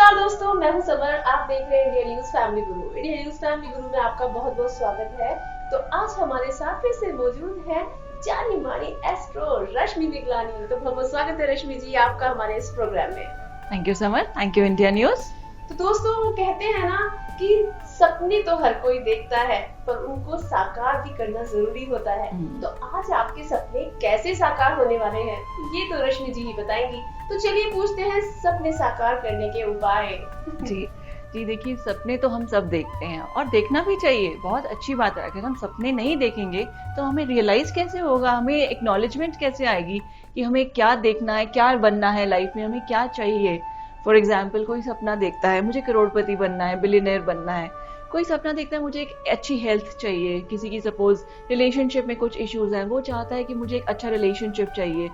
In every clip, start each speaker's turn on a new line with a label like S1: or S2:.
S1: नमस्कार दोस्तों, मैं हूं समर। आप देख रहे हैं इंडिया न्यूज फैमिली गुरु। इंडिया न्यूज फैमिली गुरु में आपका बहुत बहुत स्वागत है। तो आज हमारे साथ फिर से मौजूद है जानी मानी एस्ट्रो रश्मि बिगलानी। तो बहुत बहुत स्वागत है रश्मि जी आपका हमारे इस प्रोग्राम में।
S2: Thank you summer, thank you India news.
S1: तो दोस्तों, वो कहते हैं ना कि सपने तो हर कोई देखता है, पर उनको साकार भी करना जरूरी होता है। तो आज आपके सपने कैसे साकार होने वाले हैं, ये तो रश्मि जी ही बताएंगी। तो चलिए पूछते हैं सपने साकार करने के उपाय।
S2: जी जी, देखिए सपने तो हम सब देखते हैं और देखना भी चाहिए, बहुत अच्छी बात है। अगर हम सपने नहीं देखेंगे तो हमें रियलाइज कैसे होगा, हमें एक्नॉलेजमेंट कैसे आएगी कि हमें क्या देखना है, क्या बनना है लाइफ में, हमें क्या चाहिए। फॉर एग्जाम्पल, कोई सपना देखता है मुझे करोड़पति बनना है, बिलियनर बनना है। कोई सपना देखता है मुझे एक अच्छी हेल्थ चाहिए। किसी की सपोज रिलेशनशिप में कुछ इश्यूज हैं, वो चाहता है कि मुझे एक अच्छा रिलेशनशिप चाहिए।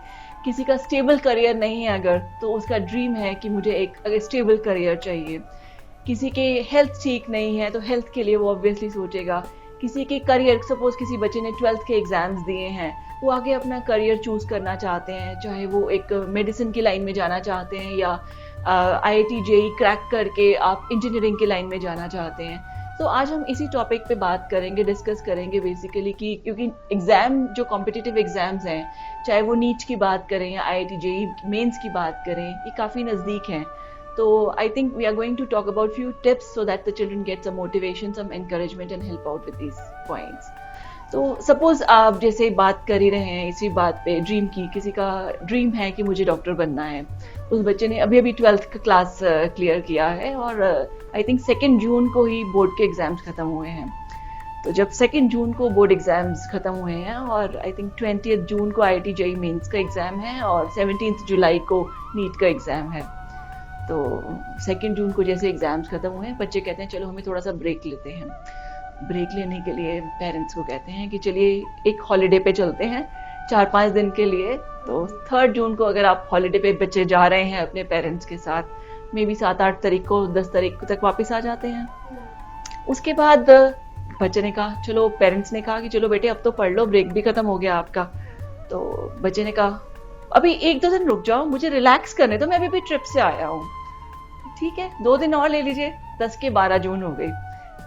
S2: किसी का स्टेबल करियर नहीं है अगर, तो उसका ड्रीम है कि मुझे एक स्टेबल करियर चाहिए। किसी के हेल्थ ठीक नहीं है तो हेल्थ के लिए वो ऑब्वियसली सोचेगा। किसी के करियर, सपोज किसी बच्चे ने 12th के एग्जाम्स दिए हैं, वो आगे अपना करियर चूज करना चाहते हैं, चाहे वो एक मेडिसिन की लाइन में जाना चाहते हैं या IIT JEE क्रैक करके आप इंजीनियरिंग की लाइन में जाना चाहते हैं। तो आज हम इसी टॉपिक पे बात करेंगे, डिस्कस करेंगे बेसिकली कि क्योंकि एग्जाम जो कॉम्पिटिटिव एग्जाम्स हैं, चाहे वो नीट की बात करें या IIT JEE मेंस की बात करें, ये काफ़ी नज़दीक हैं। तो I think we are going to talk about few tips so that the children get some motivation, some encouragement and help out with these points. तो सपोज आप जैसे बात कर ही रहे हैं इसी बात पे, ड्रीम की, किसी का ड्रीम है कि मुझे डॉक्टर बनना है। उस बच्चे ने अभी अभी 12th का क्लास क्लियर किया है और आई थिंक 2 जून को ही बोर्ड के एग्जाम्स खत्म हुए हैं। तो जब 2 जून को बोर्ड एग्जाम्स खत्म हुए हैं और आई थिंक 20th जून को IIT JEE मेंस का एग्जाम है और 17th जुलाई को नीट का एग्जाम है। तो 2 जून को जैसे एग्जाम्स खत्म हुए हैं, बच्चे कहते हैं चलो हमें थोड़ा सा ब्रेक लेते हैं। ब्रेक लेने के लिए पेरेंट्स को कहते हैं कि चलिए एक हॉलीडे पे चलते हैं 4-5 दिन के लिए। तो 3 जून को अगर आप हॉलीडे पे बच्चे जा रहे हैं अपने पेरेंट्स के साथ, मे बी 7-8 तारीख को, 10 तारीख तक वापस आ जाते हैं। उसके बाद बच्चे ने कहा, चलो पेरेंट्स ने कहा कि चलो बेटे अब तो पढ़ लो, ब्रेक भी खत्म हो गया आपका। तो बच्चे ने कहा अभी 1-2 दिन रुक जाओ, मुझे रिलैक्स करने दो, मैं अभी भी ट्रिप से आया हूँ। ठीक है, 2 दिन और ले लीजिए। 10 के 12 जून हो गई।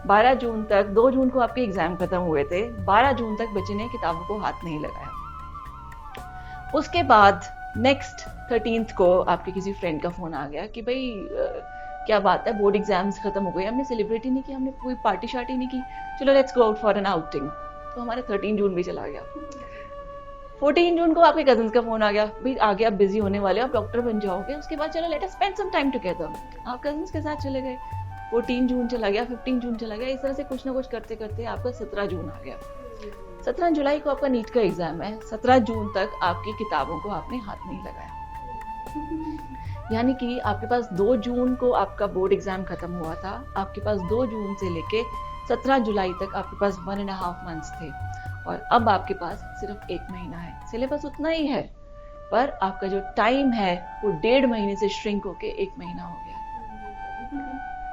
S2: 12 जून तक, 2 जून को आपके एग्जाम खत्म हुए थे, 12 जून तक बच्चे ने किताबों को हाथ नहीं लगाया। उसके बाद नेक्स्ट 13th को आपके किसी फ्रेंड का फोन आ गया कि भाई क्या बात है, बोर्ड एग्जाम्स खत्म हो गए, हमने सेलिब्रेट ही नहीं किया, हमने कोई पार्टी शार्टी नहीं की, चलो let's go out for an outing. तो हमारा 13 जून भी चला गया। 14 जून को आपके कजन्स का फोन आ गया, भाई आगे आप बिजी होने वाले हो, आप डॉक्टर बन जाओगे, उसके बाद चलो let us spend some time together. आप कजन्स के साथ चले गए। 14 जून चला गया, 15 जून चला गया। इस तरह से कुछ ना कुछ करते करते आपका 17 जून आ गया। 17 जुलाई को आपका नीट का एग्जाम है। 17 जून तक आपकी किताबों को आपने हाथ नहीं लगाया। यानी कि आपके पास 2 जून को आपका बोर्ड एग्जाम खत्म हुआ था, आपके पास 2 जून से लेके 17 जुलाई तक आपके पास 1.5 मंथ्स थे और अब आपके पास सिर्फ 1 महीना है। सिलेबस उतना ही है, पर आपका जो टाइम है वो 1.5 महीने से श्रिंक होके 1 महीना हो गया।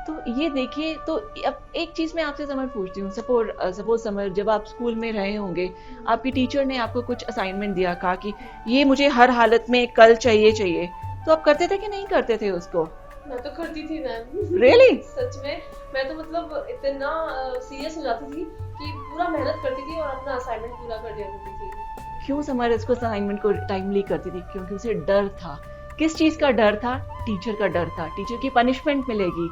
S2: तो ये देखिए, तो अब एक चीज मैं आपसे समर पूछती हूँ। सपोज समर, जब आप स्कूल में रहे होंगे, आपकी टीचर ने आपको कुछ असाइनमेंट दिया, कहा कि ये मुझे हर हालत में कल चाहिए, तो आप करते थे कि नहीं करते थे उसको?
S1: मैं तो करती थी मैम।
S2: Really?
S1: सच में मैं तो मतलब इतना सीरियस हो जाती थी कि पूरा मेहनत करती थी और अपना असाइनमेंट पूरा कर दिया करती थी।
S2: क्यों समर इसको असाइनमेंट को टाइमली करती थी? क्योंकि उसे डर था। किस चीज का डर था? टीचर का डर था। टीचर की पनिशमेंट मिलेगी,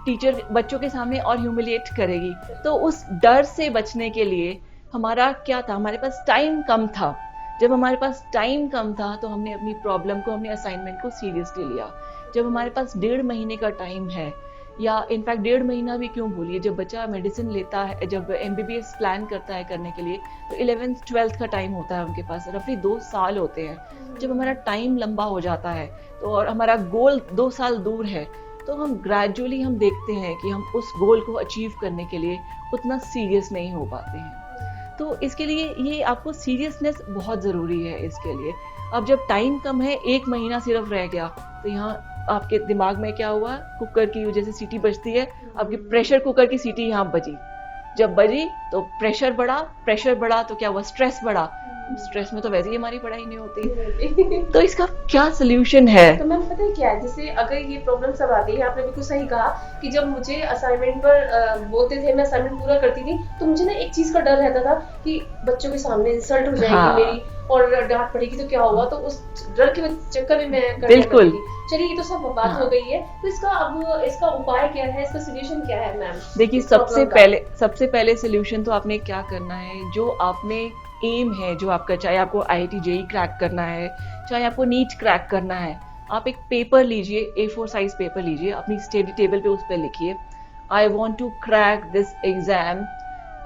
S2: टीचर बच्चों के सामने और ह्यूमिलिएट करेगी। तो उस डर से बचने के लिए हमारा क्या था, हमारे पास टाइम कम था। जब हमारे पास टाइम कम था तो हमने अपनी प्रॉब्लम को, अपने असाइनमेंट को सीरियसली लिया। जब हमारे पास 1.5 महीने का टाइम है, या इनफैक्ट 1.5 महीना भी क्यों बोलिए, जब बच्चा मेडिसिन लेता है, जब MBBS प्लान करता है करने के लिए, तो 11th 12th का टाइम होता है उनके पास, रफली 2 साल होते हैं। जब हमारा टाइम लंबा हो जाता है तो और हमारा गोल 2 साल दूर है, तो हम ग्रेजुअली हम देखते हैं कि हम उस गोल को अचीव करने के लिए उतना सीरियस नहीं हो पाते हैं। तो इसके लिए ये आपको सीरियसनेस बहुत ज़रूरी है इसके लिए। अब जब टाइम कम है, 1 महीना सिर्फ रह गया, तो यहाँ आपके दिमाग में क्या हुआ, कुकर की जैसे सीटी बजती है, आपकी प्रेशर कुकर की सीटी यहाँ बजी। जब बजी तो प्रेशर बढ़ा तो क्या हुआ, स्ट्रेस बढ़ा। स्ट्रेस में तो वैसे ही हमारी पढ़ाई नहीं होती।
S1: नहीं।
S2: तो इसका क्या सोल्यूशन है?
S1: तो मैम पता है क्या है, जैसे अगर ये प्रॉब्लम सब आती है, आपने बिल्कुल सही कहा कि जब मुझे असाइनमेंट पर बोलते थे, मैं असाइनमेंट पूरा करती थी, तो मुझे ना एक चीज का डर रहता था कि बच्चों के सामने इंसल्ट हो जाएगी
S2: हाँ।
S1: मेरी और डांट पड़ेगी तो क्या होगा, तो उस डर के चक्कर में मैं करने
S2: बिल्कुल।
S1: लगती थी। चलिए ये तो सब बात
S2: हाँ।
S1: हो गई है, तो इसका उपाय क्या है, इसका सोल्यूशन क्या है मैम?
S2: देखिए,
S1: इस प्रॉब्लम का?
S2: सबसे पहले सोल्यूशन तो आपने क्या करना है, जो आपने एम है जो आपका, चाहे आपको IIT JEE क्रैक करना है, चाहे आपको नीट क्रैक करना है, आप एक पेपर लीजिए, A4 साइज पेपर लीजिए, अपनी स्टडी टेबल पे उस पर लिखिए, I want to crack this exam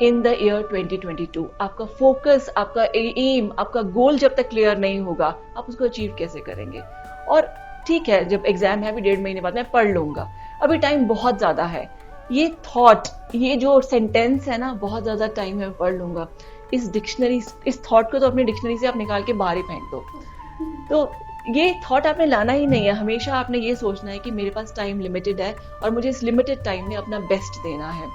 S2: in the year 2022। आपका फोकस, आपका एम, आपका गोल जब तक क्लियर नहीं होगा, आप उसको अचीव कैसे करेंगे? और ठीक है, जब एग्जाम है अभी 1.5 महीने बाद, मैं पढ़ लूंगा, अभी टाइम बहुत ज्यादा है, ये थॉट, ये जो सेंटेंस है ना, बहुत ज्यादा टाइम है, पढ़ लूंगा, इस थॉट को तो अपनी डिक्शनरी से आप निकाल के बाहर ही फेंक दो। तो ये थॉट आपने लाना ही नहीं है। हमेशा आपने ये सोचना है कि मेरे पास टाइम लिमिटेड है और मुझे इस लिमिटेड टाइम में अपना बेस्ट देना है।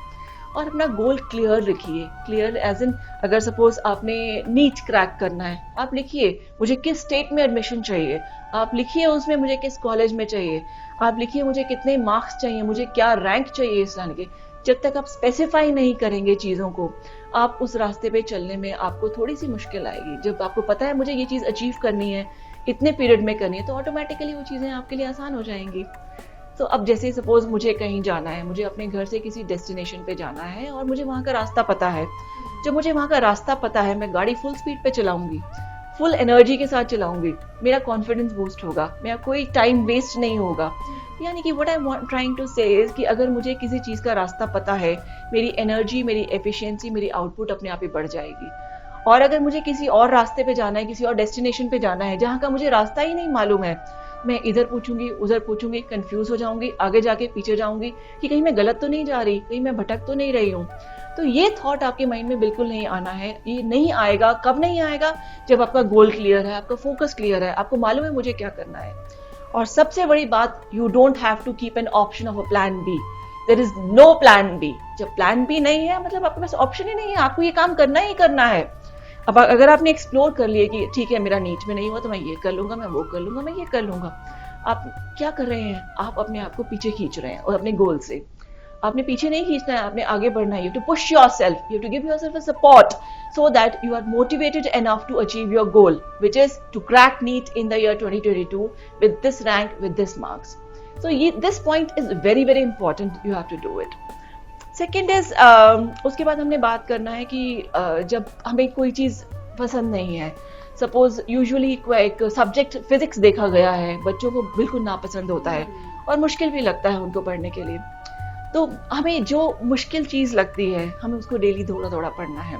S2: और अपना गोल क्लियर रखिए। क्लियर एज इन, अगर सपोज आपने नीट क्रैक करना है, आप लिखिए मुझे किस स्टेट में एडमिशन चाहिए, आप लिखिए उसमें मुझे किस कॉलेज में चाहिए, आप लिखिए मुझे कितने मार्क्स चाहिए, मुझे क्या रैंक चाहिए इस साल के। जब तक आप स्पेसिफाई नहीं करेंगे चीज़ों को, आप उस रास्ते पे चलने में आपको थोड़ी सी मुश्किल आएगी। जब आपको पता है मुझे ये चीज़ अचीव करनी है, इतने पीरियड में करनी है, तो ऑटोमेटिकली वो चीज़ें आपके लिए आसान हो जाएंगी। तो अब जैसे सपोज मुझे कहीं जाना है, मुझे अपने घर से किसी डेस्टिनेशन पे जाना है और मुझे वहाँ का रास्ता पता है। जब मुझे वहाँ का रास्ता पता है, मैं गाड़ी फुल स्पीड पे चलाऊंगी, फुल एनर्जी के साथ चलाऊंगी, मेरा कॉन्फिडेंस बूस्ट होगा, मेरा कोई टाइम वेस्ट नहीं होगा। यानी कि what I am trying to say is कि अगर मुझे किसी चीज़ का रास्ता पता है, मेरी एनर्जी, मेरी एफिशिएंसी, मेरी आउटपुट अपने आप ही बढ़ जाएगी। और अगर मुझे किसी और रास्ते पे जाना है, किसी और डेस्टिनेशन पे जाना है जहाँ का मुझे रास्ता ही नहीं मालूम है, मैं इधर पूछूंगी, उधर पूछूंगी, कंफ्यूज हो जाऊंगी, आगे जाके पीछे जाऊंगी कि कहीं मैं गलत तो नहीं जा रही, कहीं मैं भटक तो नहीं रही हूँ। तो ये थॉट आपके माइंड में बिल्कुल नहीं आना है। ये नहीं आएगा, कब नहीं आएगा? जब आपका गोल क्लियर है, आपका फोकस क्लियर है, आपको मालूम है मुझे क्या करना है। और सबसे बड़ी बात, you don't have to keep an option of a plan B. There is no plan B. जब प्लान बी नहीं है, मतलब आपके पास ऑप्शन ही नहीं है, आपको ये काम करना ही करना है। अब अगर आपने एक्सप्लोर कर लिया कि ठीक है मेरा नीट में नहीं हुआ तो मैं ये कर लूंगा, मैं वो कर लूंगा, मैं ये कर लूंगा, आप क्या कर रहे हैं? आप अपने आप को पीछे खींच रहे हैं और अपने गोल से। आपने पीछे नहीं खींचना है, आपने आगे बढ़ना है। You to push yourself, you to give yourself a support so that you are motivated enough to achieve your goal, which is to crack NEET in the year 2022 with this rank, with this marks. So this point is very very important. You have to do it. Second is उसके बाद हमने बात करना है कि जब हमें कोई चीज़ पसंद नहीं है, सपोज यूजुअली एक सब्जेक्ट फिजिक्स देखा गया है, बच्चों को बिल्कुल नापसंद होता है और मुश्किल भी लगता है उनको पढ़ने के लिए। तो हमें जो मुश्किल चीज़ लगती है, हमें उसको डेली थोड़ा थोड़ा पढ़ना है।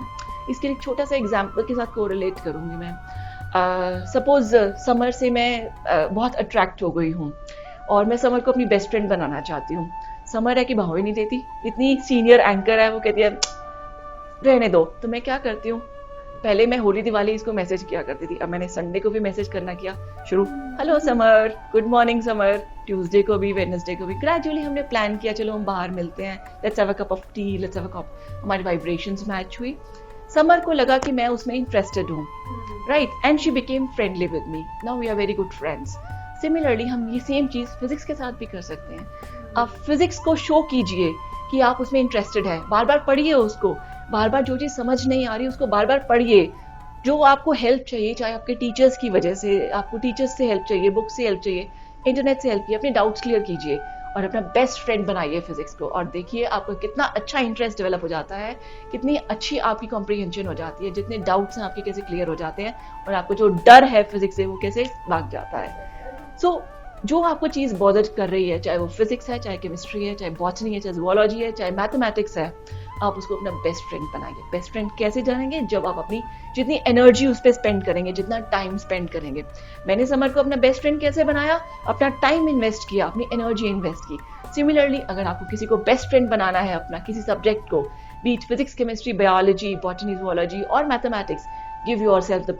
S2: इसके लिए एक छोटा सा एग्जाम्पल के साथ कोरिलेट करूंगी मैं। सपोज समर से मैं बहुत अट्रैक्ट हो गई हूँ और मैं समर को अपनी बेस्ट फ्रेंड बनाना चाहती हूँ। समर है कि भाव ही नहीं देती, इतनी सीनियर एंकर है, वो कहती है रहने दो। तो मैं क्या करती हूँ, पहले मैं होली दिवाली इसको मैसेज किया करती थी, अब मैंने संडे को भी मैसेज करना किया शुरू, hello summer, good morning summer. Tuesday को भी, वेडनेसडे को भी। ग्रेजुअली हमने प्लान किया चलो हम बाहर मिलते हैं, let's have a cup of tea, let's have a cup. हमारी वाइब्रेशंस मैच हुई, समर को लगा कि मैं उसमें इंटरेस्टेड हूँ, right, and she became friendly with me. Now we are very good friends. Similarly हम ये सेम चीज़ फिजिक्स के साथ भी कर सकते हैं। आप फिजिक्स को शो कीजिए कि आप उसमें इंटरेस्टेड है, बार बार पढ़िए उसको, बार बार जो चीज़ समझ नहीं आ रही उसको बार बार पढ़िए। जो आपको हेल्प चाहिए, चाहे आपके टीचर्स की वजह से, आपको टीचर्स से हेल्प चाहिए, बुक से हेल्प चाहिए, इंटरनेट से हेल्प चाहिए, अपने डाउट्स क्लियर कीजिए और अपना बेस्ट फ्रेंड बनाइए फिजिक्स को। और देखिए आपको कितना अच्छा इंटरेस्ट डेवलप हो जाता है, कितनी अच्छी आपकी कॉम्प्रिहेंशन हो जाती है, जितने डाउट्स हैं आपके कैसे क्लियर हो जाते हैं और आपको जो डर है फिजिक्स से वो कैसे भाग जाता है। सो जो आपको चीज़ बॉदर कर रही है, चाहे वो फिजिक्स है, चाहे केमिस्ट्री है, चाहे बॉटनी है, चाहे ज़ूलॉजी है, चाहे मैथमेटिक्स है, आप उसको अपना बेस्ट फ्रेंड बनाइए। बेस्ट फ्रेंड कैसे जानेंगे? जब आप अपनी जितनी एनर्जी उस पर स्पेंड करेंगे, जितना टाइम स्पेंड करेंगे। मैंने समर को अपना बेस्ट फ्रेंड कैसे बनाया? अपना टाइम इन्वेस्ट किया, अपनी एनर्जी इन्वेस्ट की। सिमिलरली अगर आपको किसी को बेस्ट फ्रेंड बनाना है अपना किसी सब्जेक्ट को, be it physics, chemistry, biology, botany, zoology और mathematics, give yourself the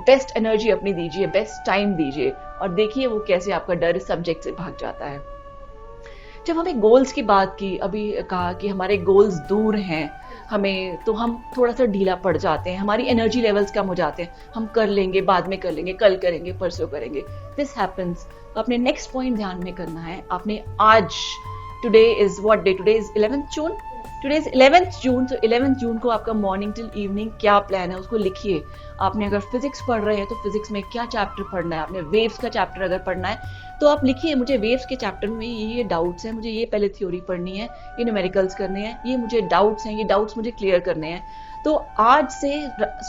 S2: best energy अपनी दीजिए, बेस्ट टाइम दीजिए और देखिए वो कैसे आपका डर इस सब्जेक्ट से भाग जाता है। जब हमें गोल्स की बात की, अभी कहा कि हमारे गोल्स दूर हैं, हमें, तो हम थोड़ा सा ढीला पड़ जाते हैं, हमारी एनर्जी लेवल्स कम हो जाते हैं, हम कर लेंगे, बाद में कर लेंगे, कल करेंगे, परसों करेंगे, दिस हैपेंस। तो अपने नेक्स्ट पॉइंट ध्यान में करना है, आपने आज, today is what day, today is 11th June, today is 11th जून, तो 11th जून को आपका मॉर्निंग टिल इवनिंग क्या प्लान है उसको लिखिए। आपने अगर फिजिक्स पढ़ रहे हैं तो फिजिक्स में क्या चैप्टर पढ़ना है, आपने वेव्स का चैप्टर अगर पढ़ना है तो आप लिखिए, मुझे वेव्स के चैप्टर में ये डाउट्स हैं, मुझे ये पहले थ्योरी पढ़नी है, ये न्यूमेरिकल्स करने हैं, ये मुझे डाउट्स हैं, ये डाउट्स मुझे क्लियर करने हैं। तो आज से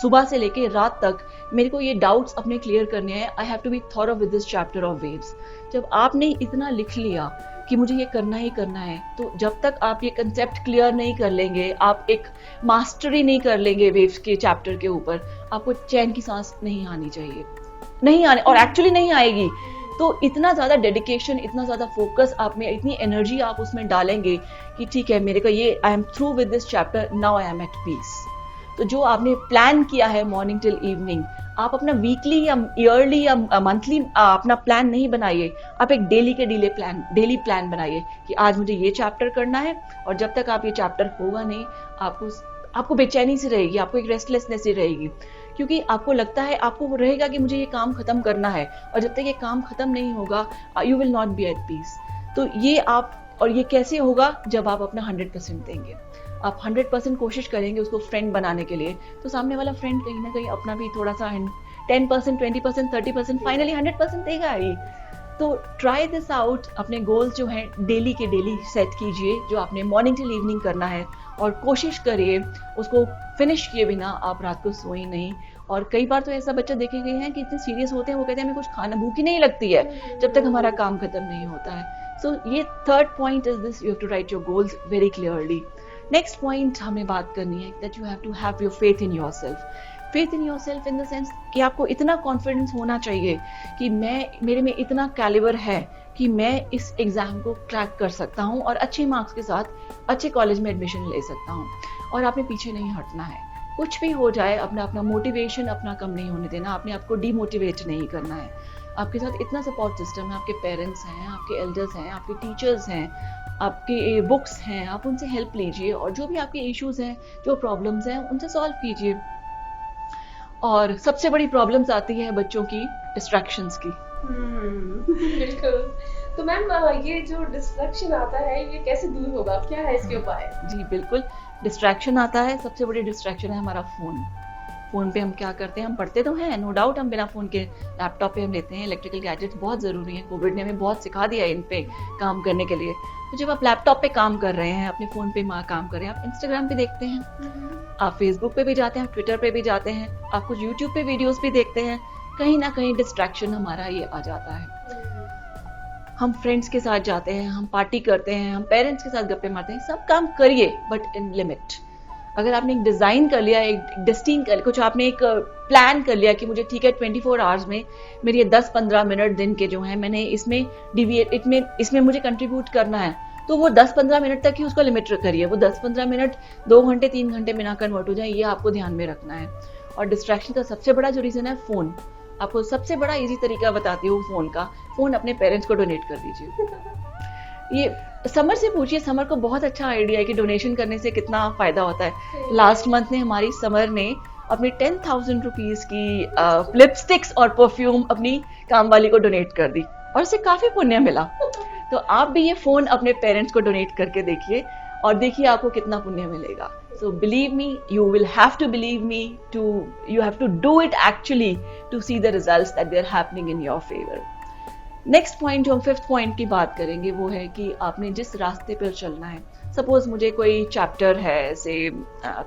S2: सुबह से लेके रात तक मेरे को ये डाउट्स अपने क्लियर करने हैं, I have to be thorough with this chapter of waves. जब आपने इतना लिख लिया कि मुझे ये करना ही करना है, तो जब तक आप ये कंसेप्ट क्लियर नहीं कर लेंगे, आप एक मास्टरी नहीं कर लेंगे वेव्स के चैप्टर के ऊपर, आपको चैन की सांस नहीं आनी चाहिए, नहीं आने, और एक्चुअली नहीं आएगी। तो इतना ज़्यादा डेडिकेशन, इतना ज़्यादा फोकस आप में, इतनी एनर्जी आप उसमें डालेंगे कि ठीक है, मेरे को ये, I am through with this chapter, now I am at peace. तो जो आपने प्लान किया है मॉर्निंग टिल इवनिंग, आप अपना वीकली या ईयरली या मंथली अपना प्लान नहीं बनाइए, आप एक डेली के डेली प्लान बनाइए कि आज मुझे ये चैप्टर करना है, और जब तक आप ये चैप्टर होगा नहीं, आपको बेचैनी सी रहेगी, आपको एक रेस्टलेसनेस सी रहेगी, क्योंकि आपको लगता है, आपको रहेगा कि मुझे ये काम खत्म करना है, और जब तक ये काम खत्म नहीं होगा, you will not be at peace. तो ये आप, और ये कैसे होगा, जब आप अपना 100% देंगे, आप 100% कोशिश करेंगे उसको फ्रेंड बनाने के लिए, तो सामने वाला फ्रेंड कहीं ना कहीं अपना भी थोड़ा सा 10%, 20%, 30%, फाइनली 100% देगा ही। तो ट्राई दिस आउट, अपने गोल्स जो हैं डेली के डेली सेट कीजिए, जो आपने मॉर्निंग टिल इवनिंग करना है, और कोशिश करिए उसको फिनिश किए बिना आप रात को सोए नहीं। और कई बार तो ऐसा बच्चा देखे गए हैं कि इतने सीरियस होते हैं, वो कहते हैं हमें कुछ खाना, भूख ही नहीं लगती है जब तक हमारा काम खत्म नहीं होता है। सो ये third point is this, you have to write your goals very clearly. Next point हमें बात करनी है that you have to have your faith in yourself. Faith in yourself in the sense कि आपको इतना कॉन्फिडेंस होना चाहिए कि मेरे में इतना कैलिबर है कि मैं इस एग्जाम को क्रैक कर सकता हूँ और अच्छे मार्क्स के साथ अच्छे कॉलेज में एडमिशन ले सकता हूँ। और आपने पीछे नहीं हटना है, कुछ भी हो जाए, अपना मोटिवेशन अपना कम नहीं होने देना, आपने आपको डीमोटिवेट नहीं करना है। आपके साथ इतना सपोर्ट सिस्टम है, आपके पेरेंट्स हैं, आपके एल्डर्स हैं, आपके टीचर्स हैं, आपके बुक्स हैं, आप उनसे हेल्प लीजिए, और जो भी आपके इश्यूज हैं, जो प्रॉब्लम्स हैं, उनसे सॉल्व कीजिए। और सबसे बड़ी प्रॉब्लम्स आती है बच्चों की डिस्ट्रैक्शंस की।
S1: बिल्कुल। तो मैम, ये जो डिस्ट्रैक्शन आता है, ये कैसे दूर होगा, क्या है इसके उपाय?
S2: जी बिल्कुल, डिस्ट्रैक्शन आता है, सबसे बड़ी डिस्ट्रैक्शन है हमारा फोन। फोन पे हम क्या करते हैं, हम पढ़ते तो हैं, नो डाउट, हम बिना फोन के लैपटॉप पे हम लेते हैं। इलेक्ट्रिकल गैजेट्स बहुत ज़रूरी हैं, कोविड ने हमें बहुत सिखा दिया है इन पे काम करने के लिए। तो जब आप लैपटॉप पे काम कर रहे हैं, अपने फ़ोन पे काम कर रहे हैं, आप इंस्टाग्राम पे देखते हैं, आप फेसबुक पे भी जाते हैं, आप ट्विटर पे भी जाते हैं, आप कुछ यूट्यूब पे वीडियोस भी देखते हैं, कहीं ना कहीं डिस्ट्रैक्शन हमारा ये आ जाता है। हम फ्रेंड्स के साथ जाते हैं, हम पार्टी करते हैं, हम पेरेंट्स के साथ गप्पे मारते हैं, सब काम करिए बट इन लिमिट। अगर आपने एक डिज़ाइन कर लिया, एक डेस्टिन कर, कुछ आपने एक प्लान कर लिया कि मुझे ठीक है 24 आवर्स में मेरे ये 10-15 मिनट दिन के जो हैं, मैंने इसमें इसमें मुझे कंट्रीब्यूट करना है, तो वो 10-15 मिनट तक ही उसको लिमिट करिए। वो 10-15 मिनट 2 घंटे 3 घंटे में ना कन्वर्ट हो जाए, ये आपको ध्यान में रखना है। और डिस्ट्रैक्शन का सबसे बड़ा जो रीज़न है फ़ोन। आपको सबसे बड़ा इजी तरीका बताती हूँ फ़ोन का, फ़ोन अपने पेरेंट्स को डोनेट कर दीजिए। ये समर से पूछिए, समर को बहुत अच्छा आइडिया है कि डोनेशन करने से कितना फ़ायदा होता है। लास्ट मंथ में हमारी समर ने अपनी 10,000 रुपीज़ की लिपस्टिक्स और परफ्यूम अपनी काम वाली को डोनेट कर दी, और उससे काफ़ी पुण्य मिला। तो आप भी ये फ़ोन अपने पेरेंट्स को डोनेट करके देखिए, और देखिए आपको कितना पुण्य मिलेगा। So believe me, you will have to believe me, you have to do it actually to see the results that they are happening in your favor. Next point जो हम 5th पॉइंट की बात करेंगे वो है कि आपने जिस रास्ते पर चलना है। सपोज मुझे कोई चैप्टर है, से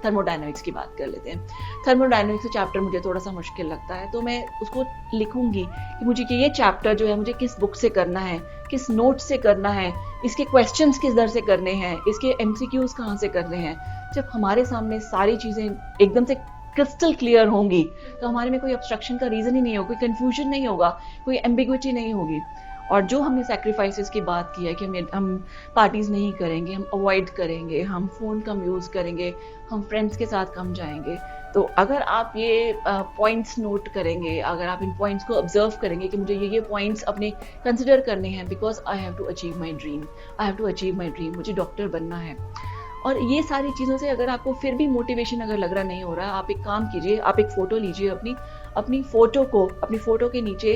S2: थर्मोडायनामिक्स की बात कर लेते हैं, थर्मोडायनामिक्स का चैप्टर मुझे थोड़ा सा मुश्किल लगता है, तो मैं उसको लिखूंगी कि मुझे ये चैप्टर जो है मुझे किस बुक से करना है, किस नोट से करना है, इसके क्वेश्चंस किस दर से करने हैं, इसके MCQs कहाँ से करने हैं। जब हमारे सामने सारी चीज़ें एकदम से क्रिस्टल क्लियर होंगी तो हमारे में कोई ऑब्स्ट्रक्शन का रीज़न ही नहीं होगा, कोई कन्फ्यूजन नहीं होगा, कोई एम्बिग्विटी नहीं होगी। और जो हमने सैक्रिफाइसेस की बात की है कि हम पार्टीज़ नहीं करेंगे, हम अवॉइड करेंगे, हम फ़ोन कम यूज़ करेंगे, हम फ्रेंड्स के साथ कम जाएंगे, तो अगर आप ये पॉइंट्स नोट करेंगे, अगर आप इन पॉइंट्स को ऑब्जर्व करेंगे कि मुझे ये पॉइंट्स अपने कंसिडर करने हैं, because I have to achieve my dream, मुझे डॉक्टर बनना है, और ये सारी चीज़ों से अगर आपको फिर भी मोटिवेशन अगर लग रहा नहीं हो रहा, आप एक काम कीजिए, आप एक फ़ोटो लीजिए अपनी फ़ोटो के नीचे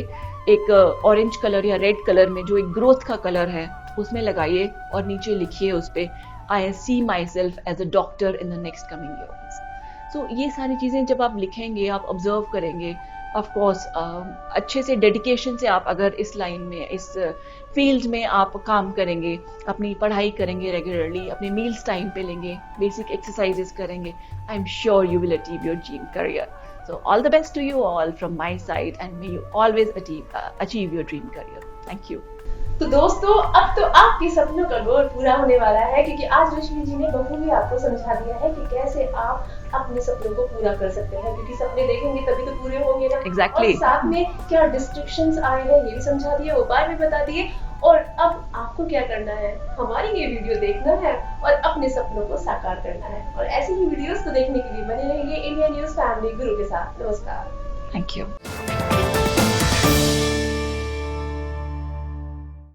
S2: एक ऑरेंज कलर या रेड कलर में जो एक ग्रोथ का कलर है उसमें लगाइए और नीचे लिखिए उस पे, I see myself as a doctor in the next coming years. So ये सारी चीज़ें जब आप लिखेंगे, आप ऑब्जर्व करेंगे, ऑफ कोर्स अच्छे से डेडिकेशन से आप अगर इस लाइन में, इस फील्ड में आप काम करेंगे, अपनी पढ़ाई करेंगे रेगुलरली, अपने मील्स टाइम पे लेंगे, बेसिक एक्सरसाइजेस करेंगे, I am sure you will achieve your dream career. So all the best to you all from my side, and may you always achieve your dream career. Thank you.
S1: तो दोस्तों, अब तो आपके सपनों का दौर पूरा होने वाला है, क्योंकि आज रश्मि जी ने बखूबी आपको समझा दिया है कि कैसे आप अपने सपनों को पूरा कर सकते हैं, क्योंकि सपने देखेंगे तभी तो पूरे होंगे ना।
S2: Exactly.
S1: और साथ में क्या डिस्ट्रैक्शंस आए हैं ये भी समझा दिए, उपाय भी बता दिए, और अब आपको क्या करना है, हमारी ये वीडियो देखना है और अपने सपनों को साकार करना है। और ऐसी ही वीडियोस को देखने के लिए बने रहिए इंडिया न्यूज़ फैमिली गुरु के साथ। नमस्कार।
S2: Thank you.